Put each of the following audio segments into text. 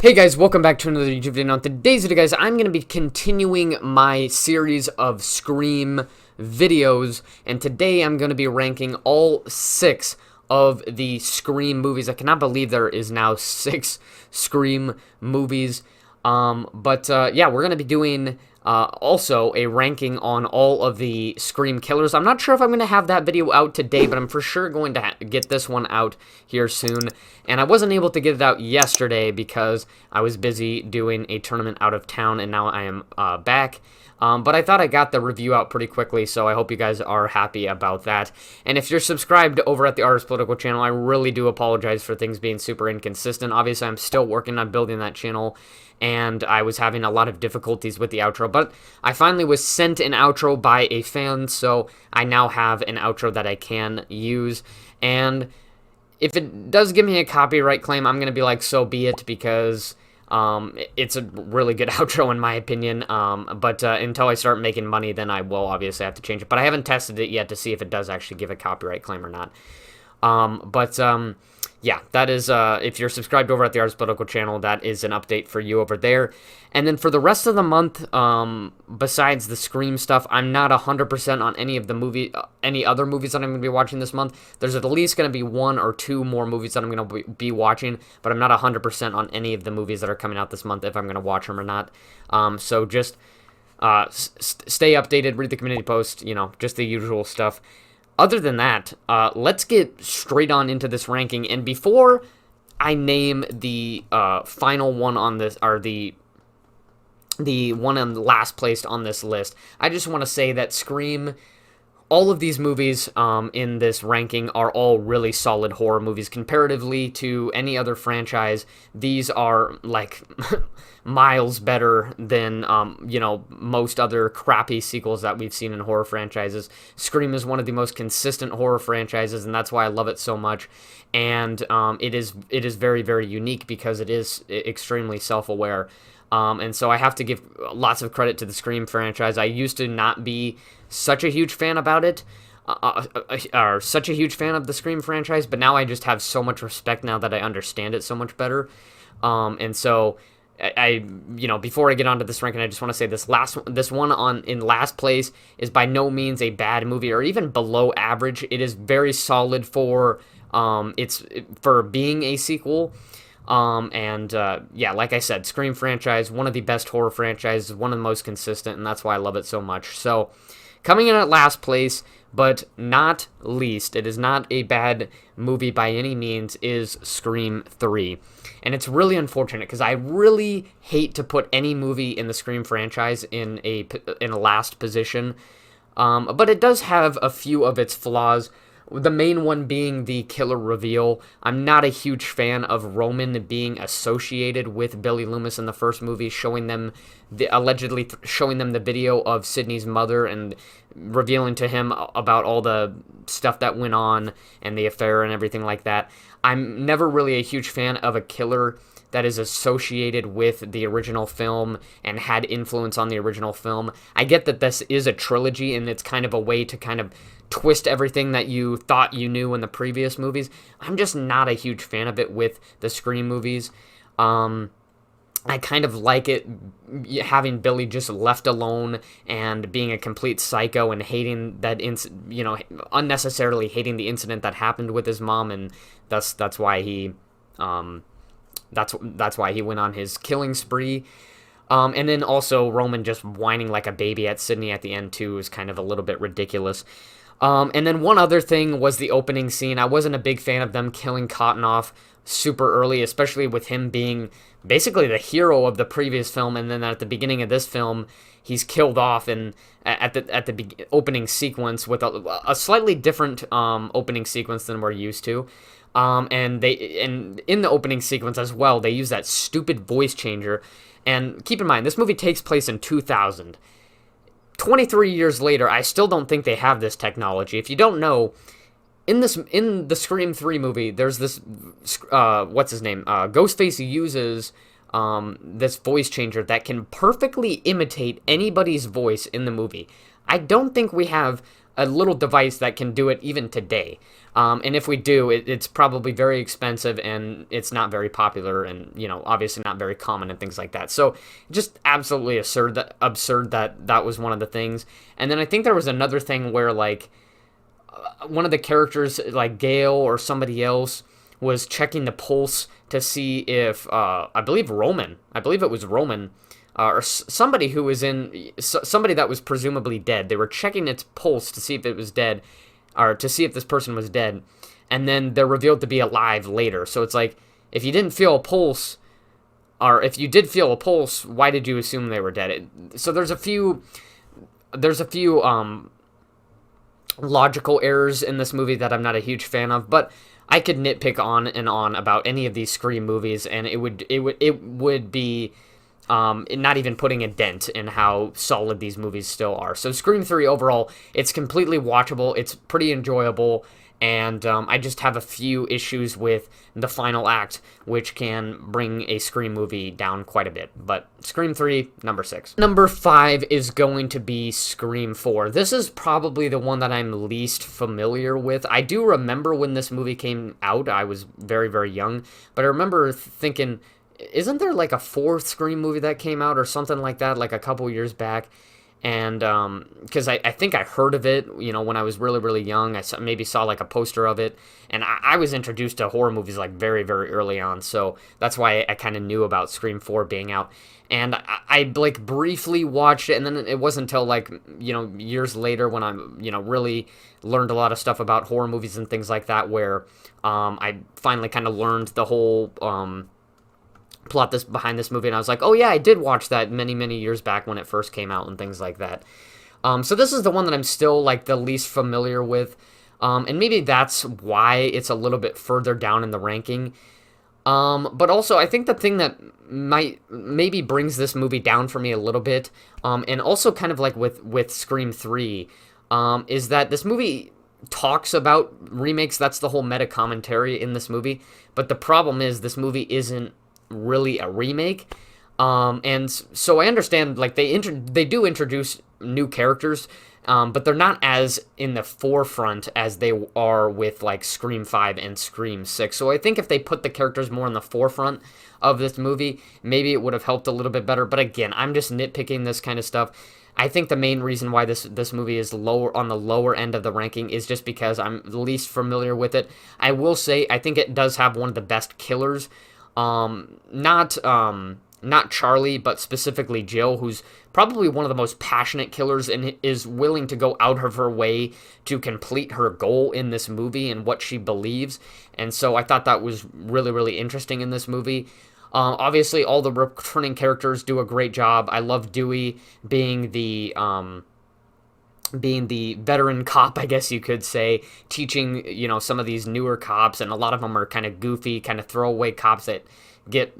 Hey guys, welcome back to another YouTube video. Now, today's video, guys, I'm going to be continuing my series of Scream videos, and today I'm going to be ranking all 6 of the Scream movies. I cannot believe there is now 6 Scream movies, yeah, we're going to be doing also a ranking on all of the Scream killers. I'm not sure if I'm going to have that video out today, but I'm for sure going to get this one out here soon. And I wasn't able to get it out yesterday because I was busy doing a tournament out of town, and now I am back. But I thought I got the review out pretty quickly, so I hope you guys are happy about that. And if you're subscribed over at the Artist Political channel, I really do apologize for things being super inconsistent. Obviously, I'm still working on building that channel, and I was having a lot of difficulties with the outro, but I finally was sent an outro by a fan, so I now have an outro that I can use. And if it does give me a copyright claim, I'm going to be like, so be it, because it's a really good outro in my opinion, but until I start making money, then I will obviously have to change it. But I haven't tested it yet to see if it does actually give a copyright claim or not. Yeah, that is, if you're subscribed over at the Artist Political channel, that is an update for you over there. And then for the rest of the month, besides the Scream stuff, I'm not 100% on any of the any other movies that I'm going to be watching this month. There's at least going to be 1 or 2 more movies that I'm going to be watching, but I'm not 100% on any of the movies that are coming out this month, if I'm going to watch them or not. So just stay updated, read the community post, you know, just the usual stuff. Other than that, let's get straight on into this ranking. And before I name the final one on this, or the one in last placed on this list, I just want to say that Scream, all of these movies in this ranking are all really solid horror movies. Comparatively to any other franchise, these are like miles better than, you know, most other crappy sequels that we've seen in horror franchises. Scream is one of the most consistent horror franchises, and that's why I love it so much. And it is very, very unique because it is extremely self-aware. And so I have to give lots of credit to the Scream franchise. I used to not be such a huge fan about it, or such a huge fan of the Scream franchise, but now I just have so much respect now that I understand it so much better. And so you know, before I get onto this ranking, I just want to say this one in last place is by no means a bad movie or even below average. It is very solid for for being a sequel. Yeah, like I said, Scream franchise, one of the best horror franchises, one of the most consistent, and that's why I love it so much. So, coming in at last place, but not least, it is not a bad movie by any means, is Scream 3. And it's really unfortunate, because I really hate to put any movie in the Scream franchise in a last position, but it does have a few of its flaws. The main one being the killer reveal. I'm not a huge fan of Roman being associated with Billy Loomis in the first movie, allegedly showing them the video of Sidney's mother and revealing to him about all the stuff that went on and the affair and everything like that. I'm never really a huge fan of a killer that is associated with the original film and had influence on the original film. I get that this is a trilogy and it's kind of a way to kind of twist everything that you thought you knew in the previous movies. I'm just not a huge fan of it with the Scream movies. I kind of like it having Billy just left alone and being a complete psycho and hating that, you know, unnecessarily hating the incident that happened with his mom, and that's why he that's why he went on his killing spree. And then also Roman just whining like a baby at Sidney at the end too is kind of a little bit ridiculous. And then one other thing was the opening scene. I wasn't a big fan of them killing Cotton off super early, especially with him being basically the hero of the previous film, and then at the beginning of this film, he's killed off, and at the opening sequence with a slightly different opening sequence than we're used to. And in the opening sequence as well, they use that stupid voice changer. And keep in mind, this movie takes place in 2000. 23 years later, I still don't think they have this technology. If you don't know, in the Scream 3 movie, there's this what's his name? Ghostface uses this voice changer that can perfectly imitate anybody's voice in the movie. I don't think we have a little device that can do it even today. And if we do, it's probably very expensive and it's not very popular and, obviously not very common and things like that. So just absolutely absurd that was one of the things. And then I think there was another thing where like one of the characters, like Gale or somebody else, was checking the pulse to see if, I believe it was Roman, or somebody who was somebody that was presumably dead. They were checking its pulse to see if it was dead, or to see if this person was dead, and then they're revealed to be alive later. So it's like, if you didn't feel a pulse, or if you did feel a pulse, why did you assume they were dead? So there's a few logical errors in this movie that I'm not a huge fan of, but I could nitpick on and on about any of these Scream movies, and it would be not even putting a dent in how solid these movies still are. So Scream 3 overall, it's completely watchable, it's pretty enjoyable, and I just have a few issues with the final act, which can bring a Scream movie down quite a bit. But Scream 3, number 6. Number 5 is going to be Scream 4. This is probably the one that I'm least familiar with. I do remember when this movie came out. I was very, very young, but I remember thinking, isn't there like a fourth Scream movie that came out or something like that, like a couple years back? And because I think I heard of it, when I was really, really young. I maybe saw like a poster of it, and I was introduced to horror movies like very, very early on, so that's why I kind of knew about Scream 4 being out. And I like briefly watched it, and then it wasn't until like years later when I really learned a lot of stuff about horror movies and things like that, where I finally kind of learned the whole plot behind this movie, and I was like, oh yeah, I did watch that many, many years back when it first came out and things like that. So this is the one that I'm still like the least familiar with, and maybe that's why it's a little bit further down in the ranking. But also I think the thing that maybe brings this movie down for me a little bit, and also kind of like with Scream 3, is that this movie talks about remakes. That's the whole meta commentary in this movie. But the problem is this movie isn't really a remake, and so I understand like they do introduce new characters, but they're not as in the forefront as they are with like Scream 5 and Scream 6. So I think if they put the characters more in the forefront of this movie, maybe it would have helped a little bit better. But again, I'm just nitpicking this kind of stuff. I think the main reason why this movie is lower on the lower end of the ranking is just because I'm least familiar with it. I will say I think it does have one of the best killers. Not Charlie, but specifically Jill, who's probably one of the most passionate killers and is willing to go out of her way to complete her goal in this movie and what she believes. And so I thought that was really, really interesting in this movie. Obviously, all the returning characters do a great job. I love Dewey being the veteran cop, I guess you could say, teaching, some of these newer cops, and a lot of them are kind of goofy, kind of throwaway cops that get,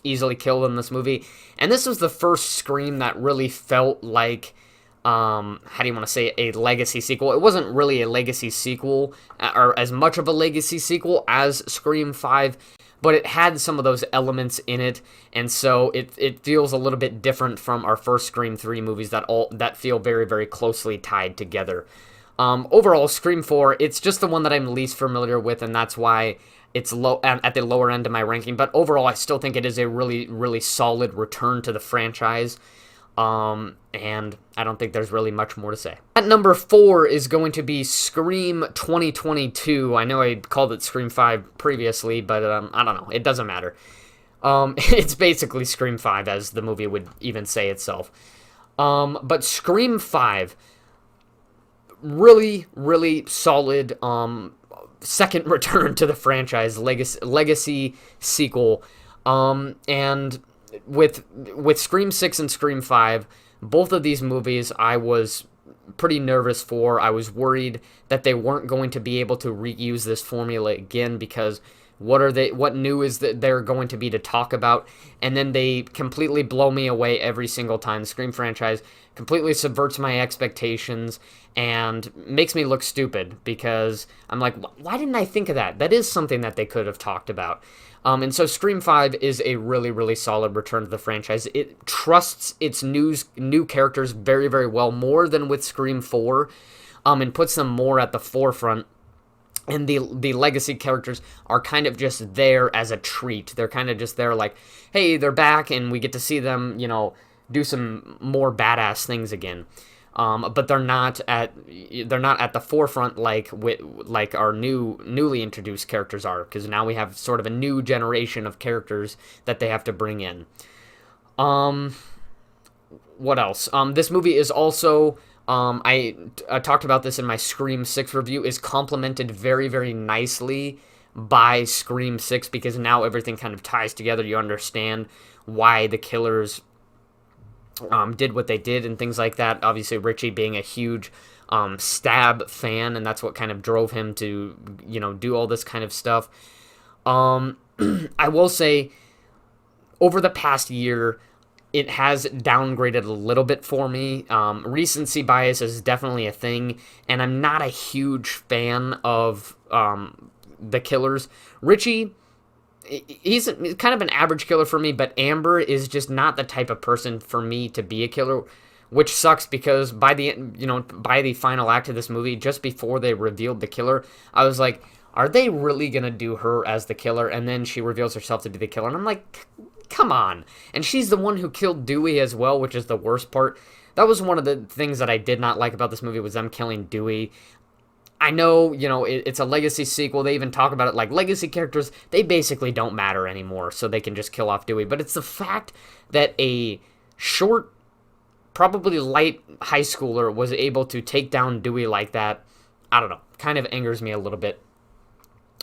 easily killed in this movie. And this was the first Scream that really felt like, how do you want to say it, a legacy sequel. It wasn't really a legacy sequel, or as much of a legacy sequel as Scream 5, but it had some of those elements in it, and so it feels a little bit different from our first Scream 3 movies that feel very, very closely tied together. Overall, Scream 4, it's just the one that I'm least familiar with, and that's why it's low at the lower end of my ranking. But overall, I still think it is a really, really solid return to the franchise. And I don't think there's really much more to say. At number 4 is going to be Scream 2022. I know I called it Scream 5 previously, but I don't know. It doesn't matter. It's basically Scream 5, as the movie would even say itself. But Scream 5, really, really solid second return to the franchise, legacy sequel. And with Scream 6 and Scream 5, both of these movies I was pretty nervous for. I was worried that they weren't going to be able to reuse this formula again, because what new is that they're going to be to talk about? And then they completely blow me away every single time. The Scream franchise completely subverts my expectations and makes me look stupid, because I'm like, why didn't I think of that? That is something that they could have talked about. And so Scream 5 is a really, really solid return to the franchise. It trusts its new characters very, very well, more than with Scream 4. and puts them more at the forefront. And the legacy characters are kind of just there as a treat. They're kind of just there like, hey, they're back, and we get to see them, do some more badass things again. But they're not at the forefront like our newly introduced characters are, because now we have sort of a new generation of characters that they have to bring in. What else? This movie is also, I talked about this in my Scream 6 review, is complemented very, very nicely by Scream 6, because now everything kind of ties together. You understand why the killers did what they did and things like that. Obviously, Richie being a huge Stab fan, and that's what kind of drove him to, do all this kind of stuff. I will say, over the past year, it has downgraded a little bit for me. Recency bias is definitely a thing, and I'm not a huge fan of the killers. Richie, he's kind of an average killer for me, but Amber is just not the type of person for me to be a killer, which sucks, because by the final act of this movie, just before they revealed the killer, I was like, are they really gonna do her as the killer? And then she reveals herself to be the killer, and I'm like, come on. And she's the one who killed Dewey as well, which is the worst part. That was one of the things that I did not like about this movie, was them killing Dewey. I know, it's a legacy sequel. They even talk about it like legacy characters, they basically don't matter anymore, so they can just kill off Dewey. But it's the fact that a short, probably light high schooler was able to take down Dewey like that, I don't know, kind of angers me a little bit.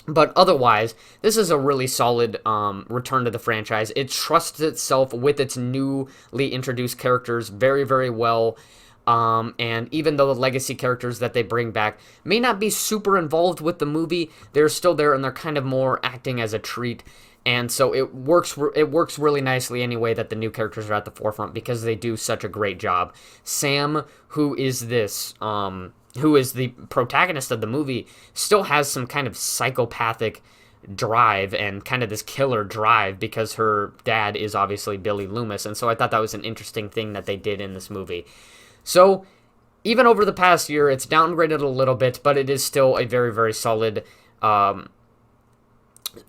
But otherwise, this is a really solid return to the franchise. It trusts itself with its newly introduced characters very, very well. And even though the legacy characters that they bring back may not be super involved with the movie, they're still there, and they're kind of more acting as a treat. And so it works really nicely anyway that the new characters are at the forefront, because they do such a great job. Sam, who is the protagonist of the movie, still has some kind of psychopathic drive and kind of this killer drive, because her dad is obviously Billy Loomis. And so I thought that was an interesting thing that they did in this movie. So even over the past year, it's downgraded a little bit, but it is still a very, very solid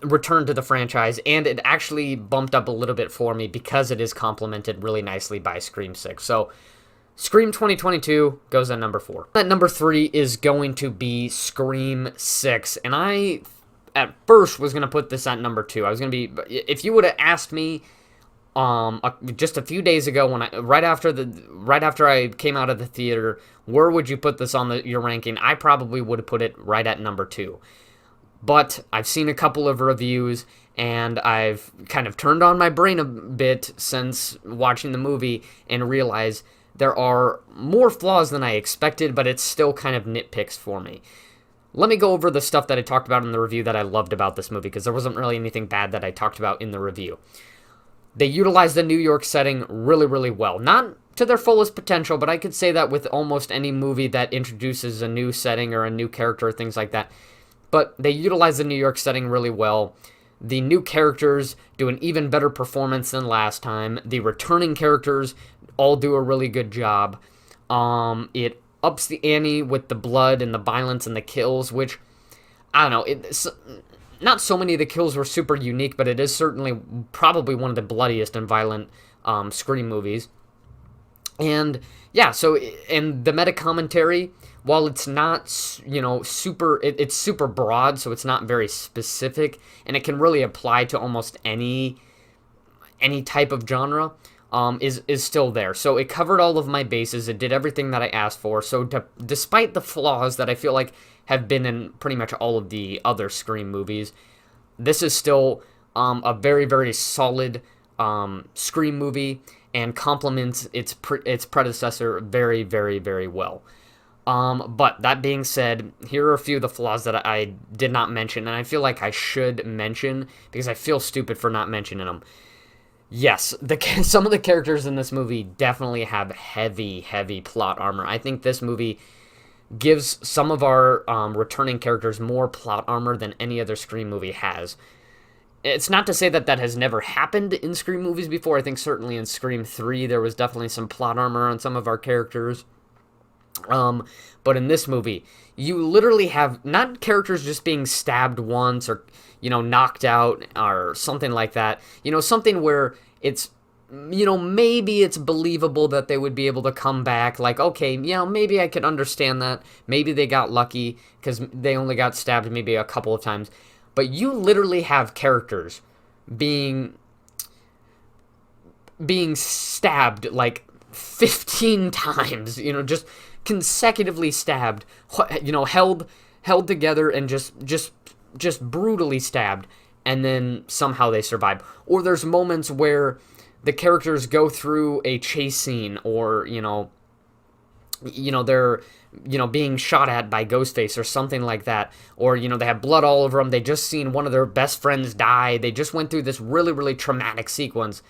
return to the franchise, and it actually bumped up a little bit for me because it is complemented really nicely by Scream 6. So Scream 2022 goes at number 4. At number 3 is going to be Scream 6, and I at first was going to put this at number 2. I was going to be, if you would have asked me just a few days ago, when right after I came out of the theater, where would you put this on your ranking? I probably would have put it right at number 2. But I've seen a couple of reviews, and I've kind of turned on my brain a bit since watching the movie, and realized there are more flaws than I expected, but it's still kind of nitpicks for me. Let me go over the stuff that I talked about in the review that I loved about this movie, because there wasn't really anything bad that I talked about in the review. They utilized the New York setting really, really well. Not to their fullest potential, but I could say that with almost any movie that introduces a new setting or a new character or things like that. But they utilize the New York setting really well. The new characters do an even better performance than last time. The returning characters all do a really good job. It ups the ante with the blood and the violence and the kills, which, I don't know, not so many of the kills were super unique, but it is certainly probably one of the bloodiest and violent Scream movies. And yeah, so, and the meta commentary, while it's not, super, it's super broad, so it's not very specific, and it can really apply to almost any type of genre, is still there. So it covered all of my bases. It did everything that I asked for. So despite the flaws that I feel like have been in pretty much all of the other Scream movies, this is still a very, very solid Scream movie, and complements its predecessor very, very, very well. But that being said, here are a few of the flaws that I did not mention, and I feel like I should mention, because I feel stupid for not mentioning them. Yes, some of the characters in this movie definitely have heavy, heavy plot armor. I think this movie gives some of our returning characters more plot armor than any other Scream movie has. It's not to say that that has never happened in Scream movies before. I think certainly in Scream 3 there was definitely some plot armor on some of our characters. Um, but in this movie, you literally have not characters just being stabbed once or, knocked out or something like that. Something where it's, maybe it's believable that they would be able to come back. Like, okay, maybe I could understand that. Maybe they got lucky because they only got stabbed maybe a couple of times. But you literally have characters being stabbed like 15 times, just consecutively stabbed, held together and just brutally stabbed, and then somehow they survive. Or there's moments where the characters go through a chase scene, or they're being shot at by Ghostface or something like that, or they have blood all over them. They just seen one of their best friends die. They just went through this really, really traumatic sequence,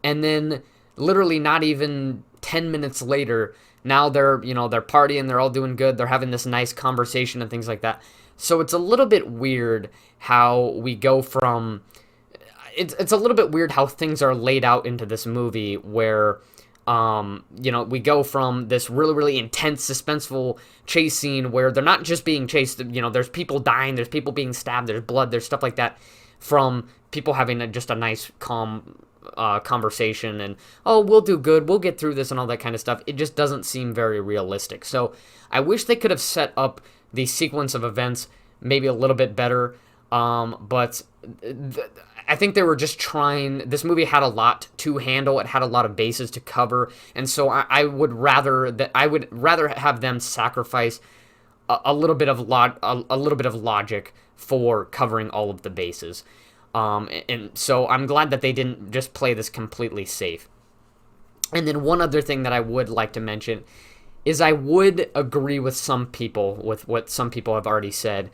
and then literally not even 10 minutes later, now they're partying, they're all doing good, they're having this nice conversation and things like that. So it's a little bit weird how we go from it's a little bit weird how things are laid out into this movie, where we go from this really, really intense, suspenseful chase scene where they're not just being chased, there's people dying, there's people being stabbed, there's blood, there's stuff like that, from people having just a nice, calm conversation and, oh, we'll do good, we'll get through this and all that kind of stuff. It just doesn't seem very realistic. So I wish they could have set up the sequence of events maybe a little bit better, but I think they were just trying. This movie had a lot to handle. It had a lot of bases to cover, and so I would rather have them sacrifice a little bit of a little bit of logic for covering all of the bases. And so I'm glad that they didn't just play this completely safe. And then one other thing that I would like to mention is I would agree with some people, with what some people have already said,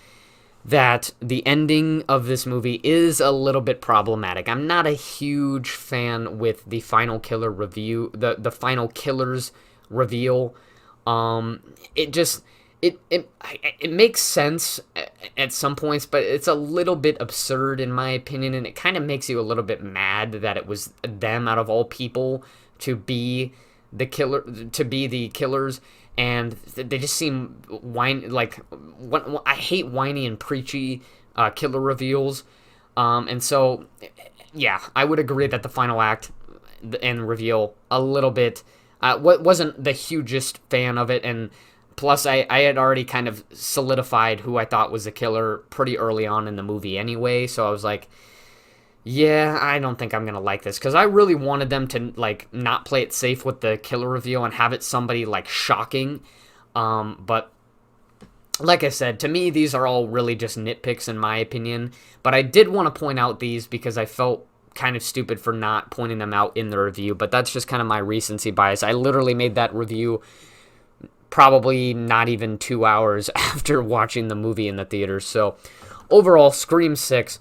that the ending of this movie is a little bit problematic. I'm not a huge fan with the final killer review, the final killer's reveal. It makes sense at some points, but it's a little bit absurd in my opinion, and it kind of makes you a little bit mad that it was them out of all people to be the killers, and they just seem I hate whiny and preachy killer reveals, and so yeah, I would agree that the final act and reveal a little bit wasn't the hugest fan of it, and plus, I had already kind of solidified who I thought was the killer pretty early on in the movie anyway, so I was like, yeah, I don't think I'm going to like this, because I really wanted them to, not play it safe with the killer reveal and have it somebody, shocking, but like I said, to me, these are all really just nitpicks in my opinion, but I did want to point out these because I felt kind of stupid for not pointing them out in the review, but that's just kind of my recency bias. I literally made that review probably not even 2 hours after watching the movie in the theaters. So overall, Scream 6,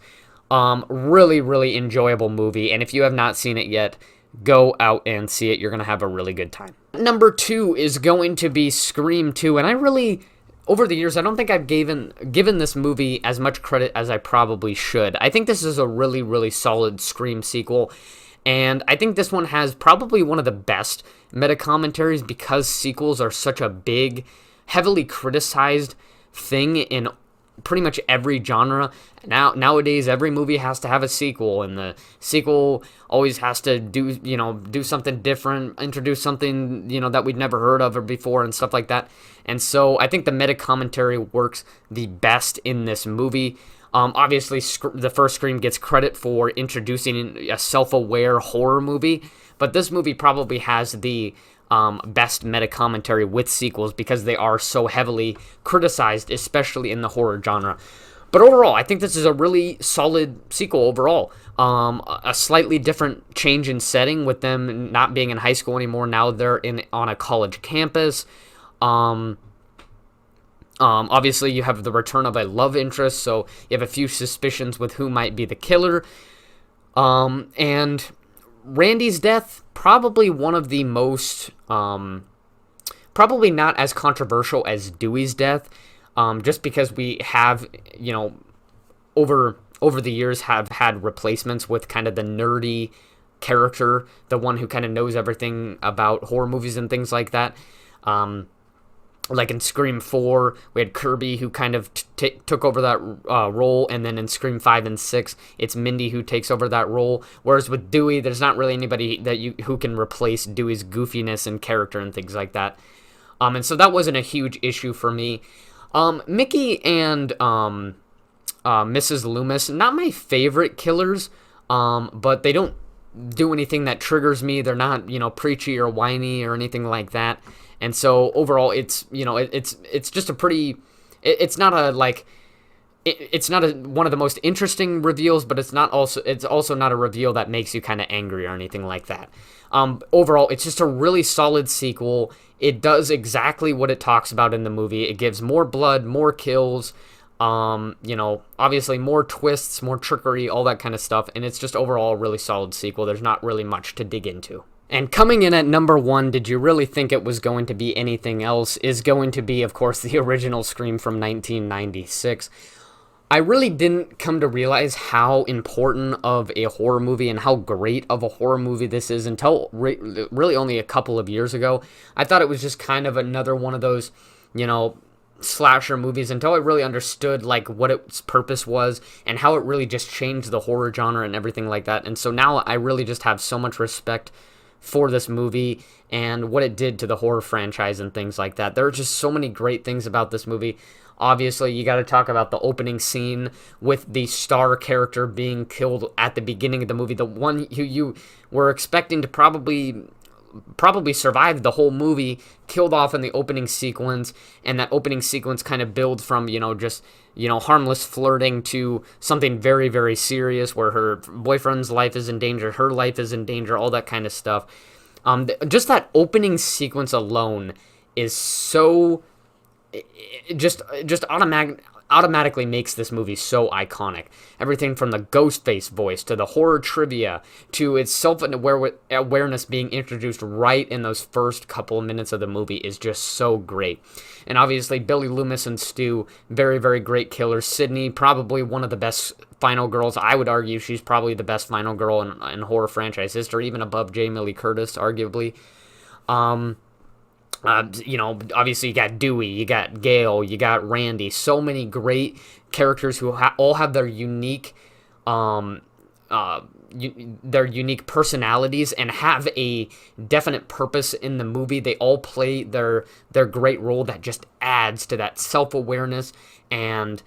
really, really enjoyable movie. And if you have not seen it yet, go out and see it. You're going to have a really good time. Number 2 is going to be Scream 2. And I really, over the years, I don't think I've given this movie as much credit as I probably should. I think this is a really, really solid Scream sequel. And I think this one has probably one of the best meta-commentaries, because sequels are such a big, heavily criticized thing in pretty much every genre. Nowadays, every movie has to have a sequel, and the sequel always has to do something different, introduce something, that we'd never heard of or before and stuff like that. And so I think the meta-commentary works the best in this movie. Obviously, the first Scream gets credit for introducing a self-aware horror movie, but this movie probably has the best meta-commentary with sequels, because they are so heavily criticized, especially in the horror genre. But overall, I think this is a really solid sequel overall. A slightly different change in setting, with them not being in high school anymore. Now they're on a college campus. Obviously, you have the return of a love interest, so you have a few suspicions with who might be the killer. And Randy's death, probably one of the most, probably not as controversial as Dewey's death, just because we have, over the years have had replacements with kind of the nerdy character, the one who kind of knows everything about horror movies and things like that. Like in Scream 4, we had Kirby who kind of took over that role, and then in Scream 5 and 6, it's Mindy who takes over that role. Whereas with Dewey, there's not really anybody who can replace Dewey's goofiness and character and things like that. And so that wasn't a huge issue for me. Mickey and Mrs. Loomis, not my favorite killers, but they don't do anything that triggers me. They're not, preachy or whiny or anything like that. And so overall, it's just a pretty, it's not a it's not one of the most interesting reveals, but it's also not a reveal that makes you kind of angry or anything like that. Overall, it's just a really solid sequel. It does exactly what it talks about in the movie. It gives more blood, more kills, obviously more twists, more trickery, all that kind of stuff. And it's just overall a really solid sequel. There's not really much to dig into. And coming in at number 1, did you really think it was going to be anything else, is going to be, of course, the original Scream from 1996. I really didn't come to realize how important of a horror movie and how great of a horror movie this is until really only a couple of years ago. I thought it was just kind of another one of those, slasher movies until I really understood what its purpose was and how it really just changed the horror genre and everything like that. And so now I really just have so much respect for this movie and what it did to the horror franchise and things like that. There are just so many great things about this movie. Obviously, you got to talk about the opening scene with the star character being killed at the beginning of the movie, the one who you were expecting to probably survived the whole movie, killed off in the opening sequence, and that opening sequence kind of builds from, harmless flirting to something very, very serious where her boyfriend's life is in danger, her life is in danger, all that kind of stuff. Just that opening sequence alone is so... It just automatically makes this movie so iconic. Everything from the Ghostface voice to the horror trivia to its self-awareness being introduced right in those first couple of minutes of the movie is just so great. And obviously, Billy Loomis and Stu, very, very great killers. Sydney, probably one of the best final girls. I would argue she's probably the best final girl in horror franchise history, even above Jamie Lee Curtis, arguably. Obviously you got Dewey, you got Gail, you got Randy. So many great characters who all have their unique, unique personalities and have a definite purpose in the movie. They all play their great role that just adds to that self-awareness and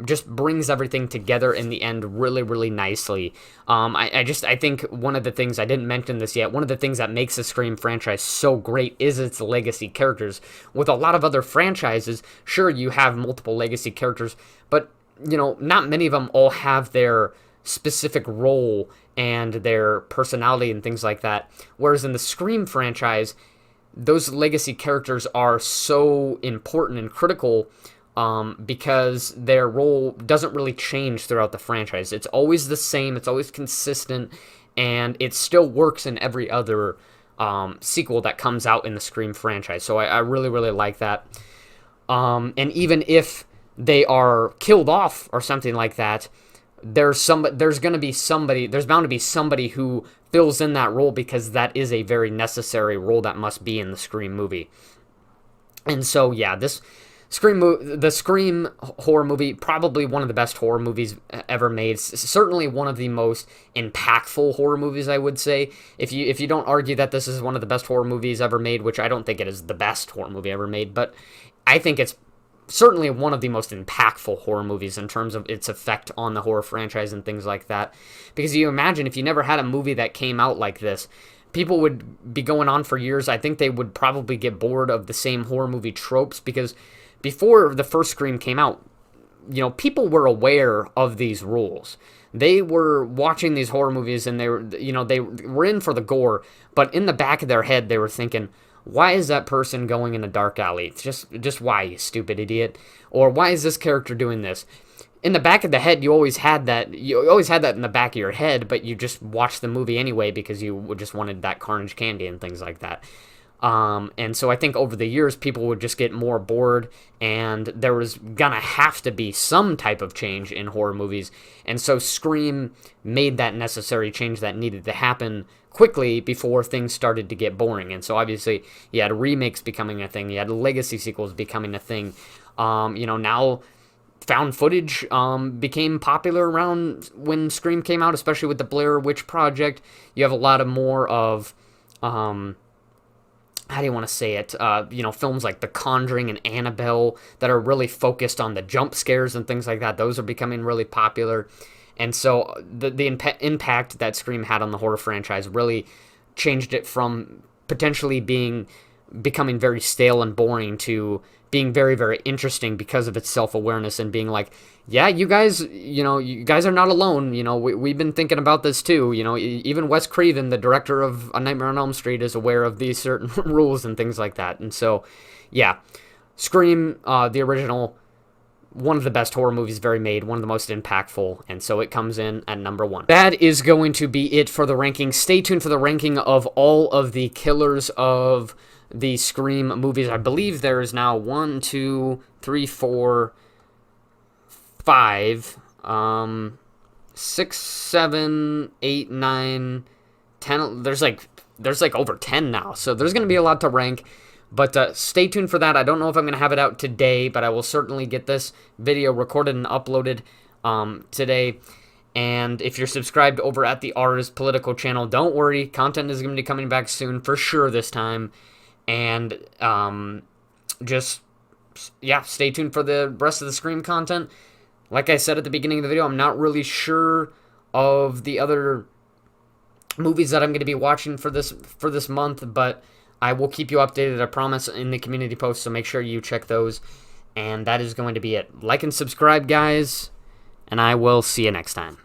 just brings everything together in the end really, really nicely. I think one of the things, I didn't mention this yet, one of the things that makes the Scream franchise so great is its legacy characters. With a lot of other franchises, sure, you have multiple legacy characters, but, not many of them all have their specific role and their personality and things like that. Whereas in the Scream franchise, those legacy characters are so important and critical because their role doesn't really change throughout the franchise. It's always the same, it's always consistent, and it still works in every other sequel that comes out in the Scream franchise. So I really, really like that. And even if they are killed off or something like that, there's bound to be somebody who fills in that role because that is a very necessary role that must be in the Scream movie. And so, yeah, the Scream horror movie, probably one of the best horror movies ever made. Certainly one of the most impactful horror movies, I would say. If you don't argue that this is one of the best horror movies ever made, which I don't think it is the best horror movie ever made, but I think it's certainly one of the most impactful horror movies in terms of its effect on the horror franchise and things like that. Because you imagine if you never had a movie that came out like this, people would be going on for years. I think they would probably get bored of the same horror movie tropes because before the first Scream came out, people were aware of these rules. They were watching these horror movies and they were in for the gore, but in the back of their head they were thinking, why is that person going in a dark alley? It's just why, you stupid idiot? Or why is this character doing this? In the back of the head, you always had that. You always had that in the back of your head, but you just watched the movie anyway because you just wanted that Carnage candy and things like that. And so I think over the years, people would just get more bored, and there was gonna have to be some type of change in horror movies. And so Scream made that necessary change that needed to happen quickly before things started to get boring. And so obviously, you had remakes becoming a thing, you had legacy sequels becoming a thing. Now found footage became popular around when Scream came out, especially with the Blair Witch Project. You have a lot of more of how do you want to say it? Films like The Conjuring and Annabelle that are really focused on the jump scares and things like that. Those are becoming really popular. And so the impact that Scream had on the horror franchise really changed it from potentially becoming very stale and boring to being very, very interesting because of its self-awareness and being like, yeah, you guys are not alone. We've been thinking about this too. Even Wes Craven, the director of A Nightmare on Elm Street, is aware of these certain rules and things like that. And so, yeah, Scream, the original, one of the best horror movies ever made, one of the most impactful, and so it comes in at number 1. That is going to be it for the ranking. Stay tuned for the ranking of all of the killers of the Scream movies. I believe there is now 1, 2, 3, 4, 5, 6, 7, 8, 9, 10. There's like over 10 now, so there's going to be a lot to rank. But stay tuned for that. I don't know if I'm going to have it out today, but I will certainly get this video recorded and uploaded today. And if you're subscribed over at the Ars Political channel, don't worry. Content is going to be coming back soon for sure this time. And stay tuned for the rest of the Scream content. Like I said at the beginning of the video, I'm not really sure of the other movies that I'm going to be watching for this month, but I will keep you updated, I promise, in the community posts, so make sure you check those. And that is going to be it. Like and subscribe, guys, and I will see you next time.